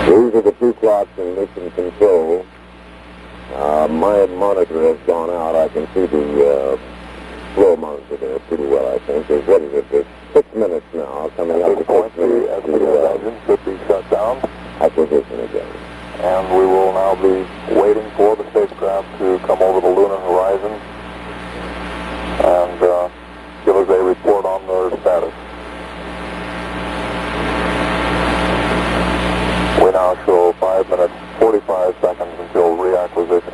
These are the two clocks in mission control. My monitor has gone out. I can see the flow monitor there pretty well, I think. What is it? There's 6 minutes now, coming up to 6 minutes. The engine should be shut down. Acquisition again. And we will now be waiting for the spacecraft to come over the lunar horizon and give us a report on their status. We now show 5 minutes, 45 seconds until reacquisition.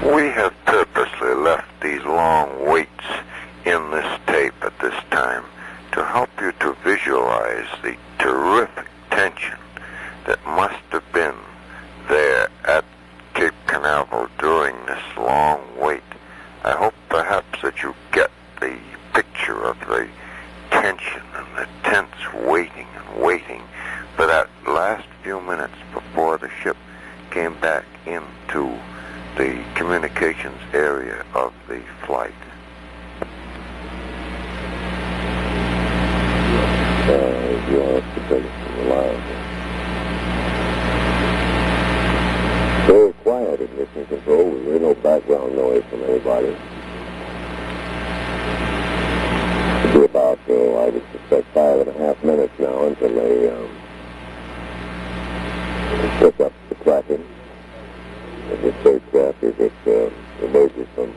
We have purposely left these long waits in this tape at this time to help you to visualize the terrific tension that must have been there at Cape Canaveral during this long wait. I hope perhaps that you get the picture of the tension and the tense waiting and waiting for that last few minutes before the ship came back into the communications area of the flight. Very quiet in mission control. We hear no background noise from anybody. It'll be about, I would suspect, 5.5 minutes now until they pick up the tracking. The spacecraft as it emerges from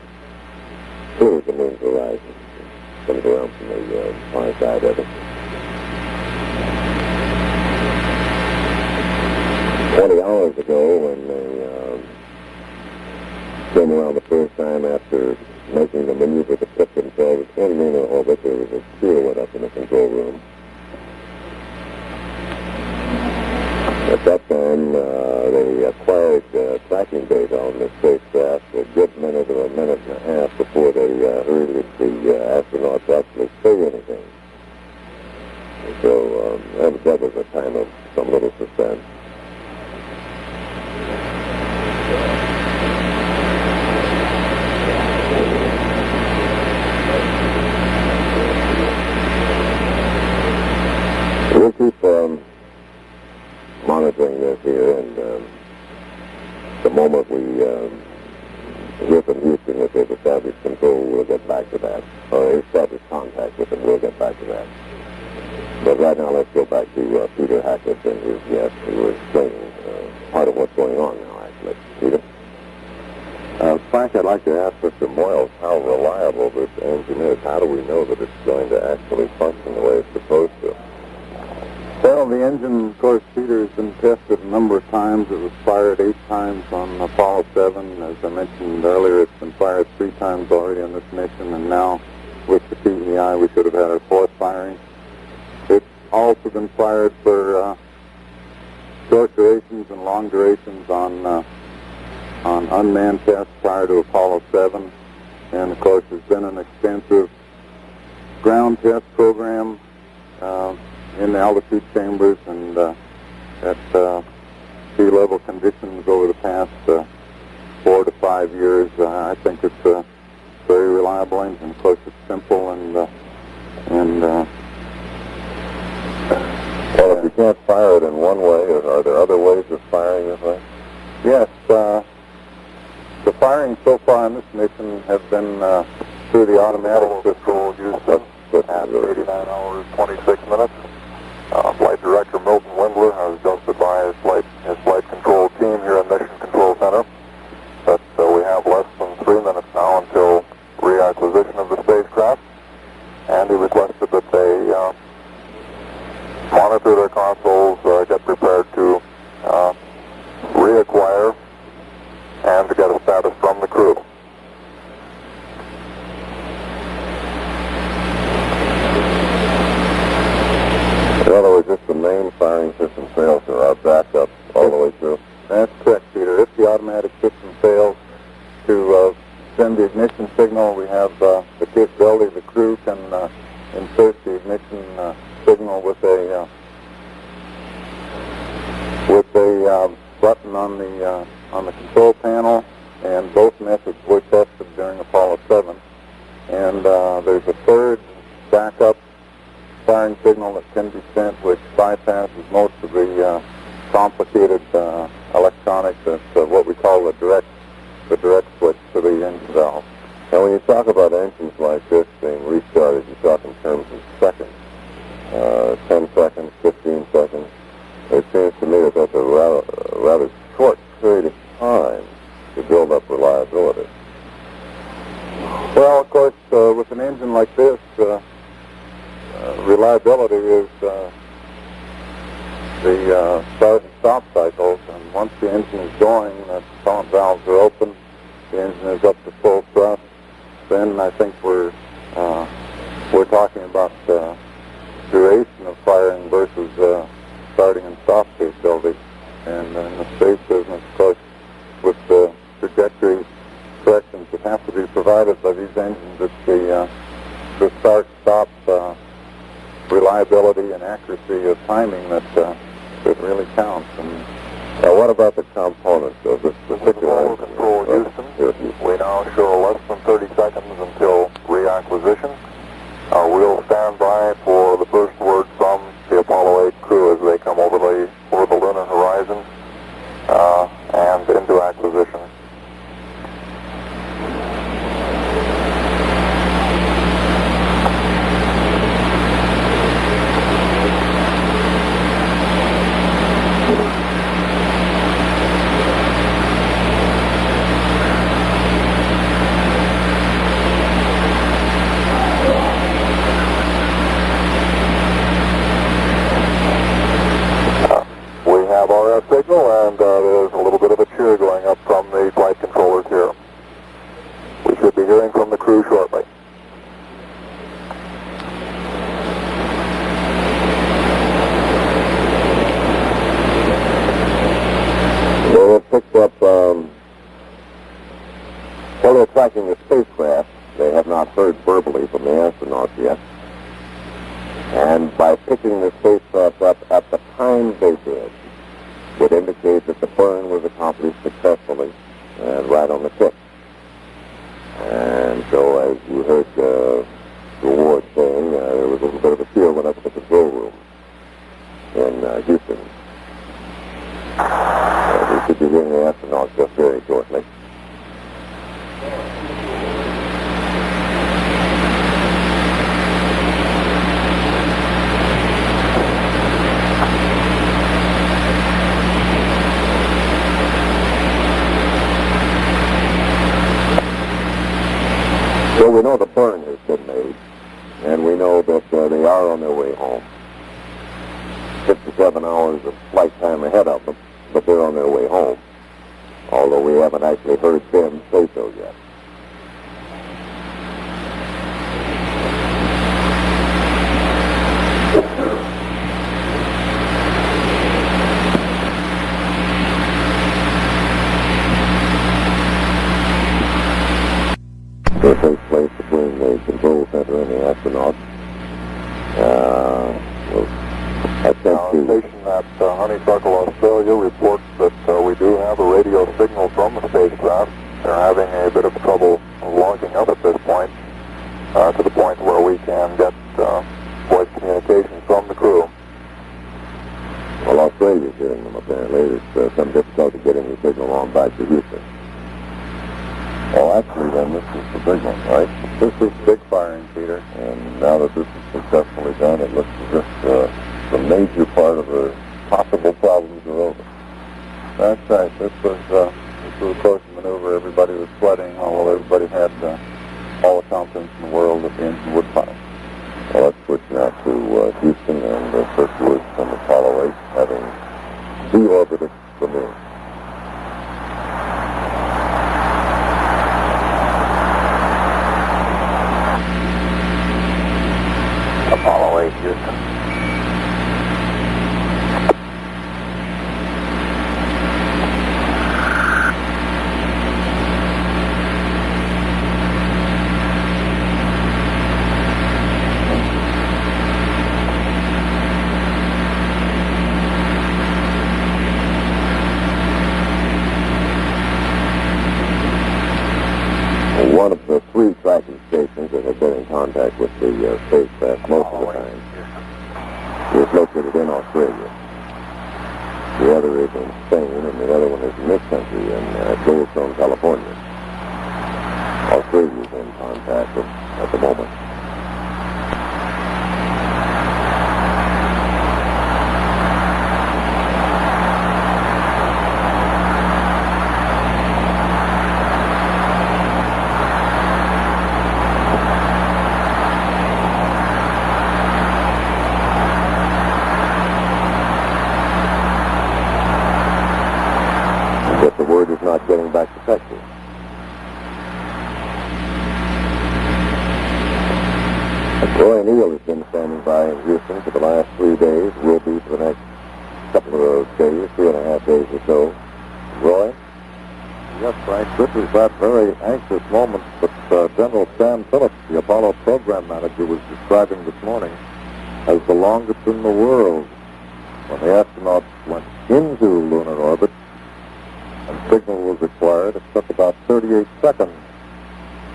clears the moon's horizon, comes around from the far side of it. 20 hours ago, when they came around the first time after making the maneuver to put themselves in lunar orbit, there was a cheer went up in the control room. At that time, they acquired tracking data on the spacecraft a good minute or a minute and a half before they heard that the astronauts actually say anything. And so that was a time of some little suspense. We'll keep monitoring this here, and the moment we hear from Houston that they've established control, we'll get back to that. Or establish contact with them, we'll get back to that. But right now, let's go back to Peter Hackett and his guest, who was explaining part of what's going on now, actually. Peter? Frank, I'd like to ask Mr. Moyles how reliable this engine is. How do we know that it's going to actually function the way it's supposed to? Well, the engine, of course, Peter, has been tested a number of times. It was fired 8 times on Apollo 7. As I mentioned earlier, it's been fired 3 times already on this mission, and now with the PEI, we should have had our 4th firing. It's also been fired for short durations and long durations on unmanned tests prior to Apollo 7. And, of course, there's been an extensive ground test program in the altitude chambers and at sea level conditions over the past 4 to 5 years. I think it's a very reliable engine. Of course, it's simple and well, if you can't fire it in one way, are there other ways of firing it, right? yes, the firing so far on this mission has been through the automatic Control use at 89 hours, 26 minutes. Flight Director Milton Windler has just advised his flight control team here in Mission Control Center that we have less than 3 minutes now until reacquisition of the spacecraft, and he requested that they monitor their consoles, get prepared to reacquire, and to get a status from the crew. backup firing signal that can be sent, which bypasses most of the complicated electronics. That's what we call the direct switch to the engine valve. And when you talk about engines like this being restarted, you talk in terms of seconds, 10 seconds, 15 seconds. It seems to me that that's a rather short period of time to build up reliability. Well, of course, with an engine like this, reliability is the start and stop cycles, and once the engine is going, the pump valves are open, the engine is up to full thrust, then I think we're talking about duration of firing versus starting and stop capability. And in the space business, of course, with the trajectory corrections that have to be provided by these engines, it's the start-stop reliability and accuracy of timing that really counts. And now, what about the components of this particular engine? Control Houston, we now show less than 30 seconds until reacquisition. We'll stand by for the first word from the Apollo 8 crew as they come over the lunar horizon and into acquisition. Signal, and there's a little bit of a cheer going up from the flight controllers here. We should be hearing from the crew shortly. They have picked up, while they're tracking the spacecraft, they have not heard verbally from the astronauts yet. And by picking the spacecraft up at the time they did, would indicate that the burn was accomplished successfully and right on the tip. And so, as you heard the Ward saying, there was a little bit of a cheer went up at the control room in Houston. We should be hearing the astronauts just very shortly. So we know the burn has been made, and we know that they are on their way home. 57 hours of flight time ahead of them, but they're on their way home, although we haven't actually heard them say so yet. That takes place between the control center and the astronauts. Station at Honeysuckle, Australia reports that we do have a radio signal from the spacecraft. They're having a bit of trouble logging up at this point, to the point where we can get voice communication from the crew. Well, Australia's hearing them apparently. There's some difficulty getting the signal on back to Houston. Well, actually, then, this is the big one, right? this is big firing, Peter. And now that this is successfully done, it looks as if the major part of the possible problems are over. That's right. This was a close maneuver. Everybody was sweating, although everybody had all the confidence in the world that the engine would fire. Well, let's switch now to Houston and first word from Apollo 8 having deorbited the moon. Apollo 8, Houston. One of the three tracking stations that have been in contact with the the spacecraft most of the time. It's located in Australia. The other is in Spain, and the other one is in this country, in Goldstone, California. Australia is in contact at the moment. But the word is not getting back to Texas. Roy Neal has been standing by in Houston for the last 3 days, will be for the next couple of days, 2.5 days or so. Roy? Yes, Frank, this is that very anxious moment that General Stan Phillips, the Apollo program manager, was describing this morning as the longest in the world, when the astronauts went into lunar orbit and signal was required. It took about 38 seconds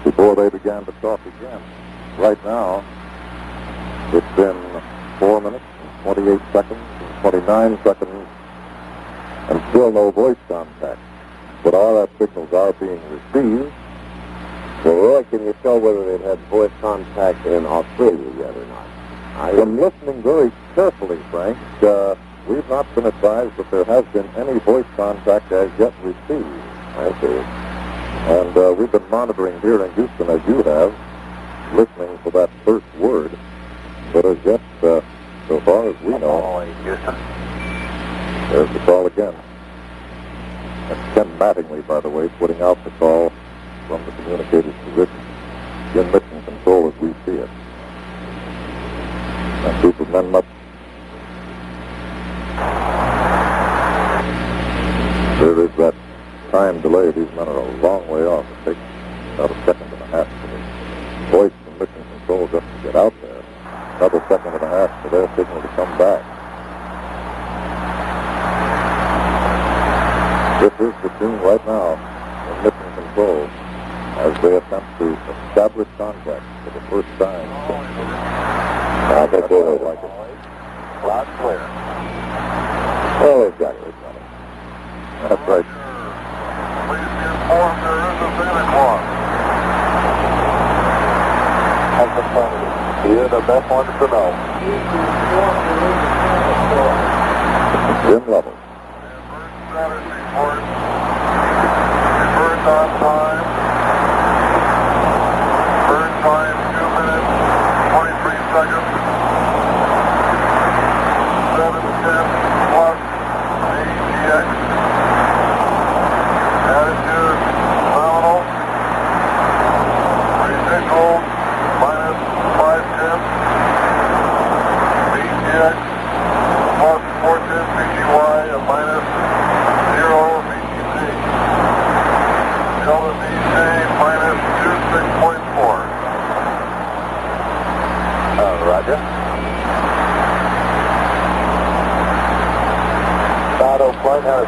before they began to talk again. Right now, it's been 4 minutes and 28 seconds and 29 seconds and still no voice contact. But all our signals are being received. Well, Roy, can you tell whether they've had voice contact in Australia yet or not? I am listening very carefully, Frank. We've not been advised that there has been any voice contact as yet received. I see. And we've been monitoring here in Houston, as you have, listening for that first word. But as yet, so far as we know, there's the call again. That's Ken Mattingly, by the way, putting out the call from the communicator's position in mission control as we see it. And Superman must... There is that time delay. These men are a long way off. It takes about a second and a half for the voice from mission control just to get out there. Another second and a half for their signal to come back. This is the tune right now in mission control as they attempt to establish contact for the first time. I think they would like it. Loud and clear. Well, exactly. That's right. Please be informed there is a Santa Claus. That's affirmative. You're the best one to know. Jim Lovell. Status report. Birds on time. Bird time 2 minutes, 23 seconds. 710 plus ATX. Attitude nominal. Residual minus 510. ATX plus 410 BGY and minus 0 BTC. Delta DC minus 26.4. Roger. Auto flight has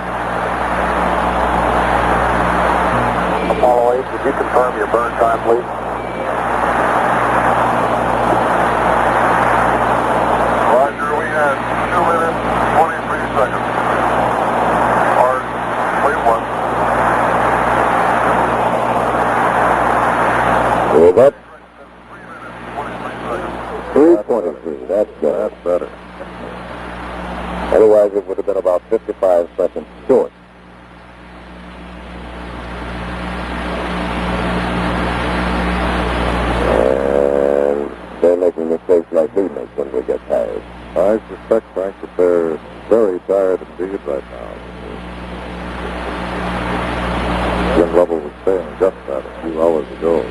Apollo 8, would you confirm your burn time, please? Roger, we had 2 minutes, 23 seconds. Or, wait, 1. Well, that's 3 minutes, 23 seconds. 3:23. That's good. That's better. Otherwise, it would have been about 55 seconds short. And they're making mistakes like we make when we get tired. I suspect, Frank, that they're very tired indeed right now. Jim Lovell was saying just that a few hours ago.